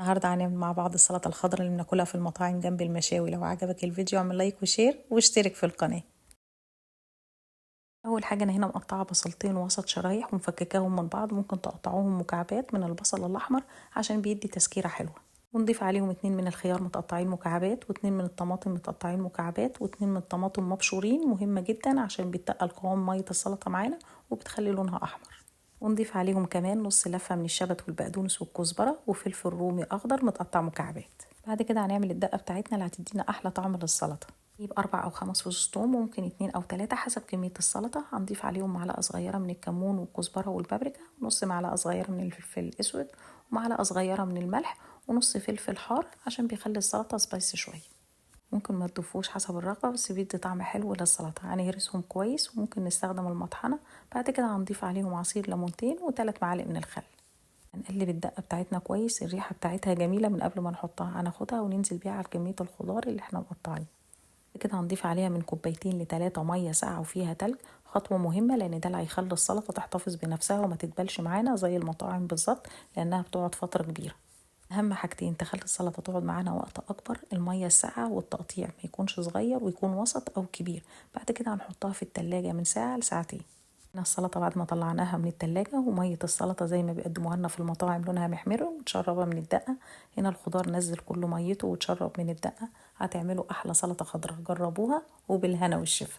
النهارده هنعمل مع بعض السلطة الخضراء اللي بناكلها في المطاعم جنب المشاوي. لو عجبك الفيديو اعمل لايك وشير واشترك في القناة. اول حاجة انا هنا مقطعة بصلتين وسط شرايح ومفككاهم من بعض، ممكن تقطعوهم مكعبات من البصل الاحمر عشان بيدي تسكيرة حلوة. ونضيف عليهم 2 من الخيار متقطعين مكعبات، و2 من الطماطم متقطعين مكعبات، و2 من الطماطم مبشورين، مهمة جدا عشان بتقل قوام مية السلطة معانا وبتخلي لونها احمر. ونضيف عليهم كمان نص لفة من الشبت والبقدونس والكزبرة وفلفل رومي اخضر متقطع مكعبات. بعد كده هنعمل الدقة بتاعتنا اللي هتدينا احلى طعم للسلطة. نجيب 4 أو 5 فصوص توم، وممكن 2 أو 3 حسب كمية السلطة. هنضيف عليهم معلقة صغيرة من الكمون والكزبرة والبابريكا، ونص معلقة صغيرة من الفلفل الأسود، ومعلقة صغيرة من الملح، ونص فلفل حار عشان بيخلي السلطة سبايسي شوية. ممكن ما تضيفوش حسب الرغبة، بس بيدي طعم حلو للسلطة. هنهرسهم كويس وممكن نستخدم المطحنة. بعد كده هنضيف عليهم عصير ليمونتين و3 معالق من الخل. هنقلب الدقة بتاعتنا كويس، الريحة بتاعتها جميلة من قبل ما نحطها. هناخدها وننزل بيها على كمية الخضار اللي احنا مقطعينه. كده هنضيف عليها من 2 ل3 مية ساقعة وفيها تلج. خطوة مهمة لان ده اللي هيخلي السلطة تحتفظ بنفسها وما تتبلش معانا زي المطاعم بالظبط، لانها بتقعد فترة كبيرة. اهم حاجتين تخلي السلطة تقعد معانا وقت اكبر: المية الساقعة والتقطيع، ما يكونش صغير ويكون وسط او كبير. بعد كده هنحطها في التلاجة من ساعة لساعتين. هنا السلطة بعد ما طلعناها من التلاجة، ومية السلطة زي ما بيقدموها لنا في المطاعم لونها محمر ومتشربة من الدقة. هنا الخضار نزل كله ميته وتشرب من الدقة. هتعملوا أحلى سلطة خضراء، جربوها وبالهنا والشفا.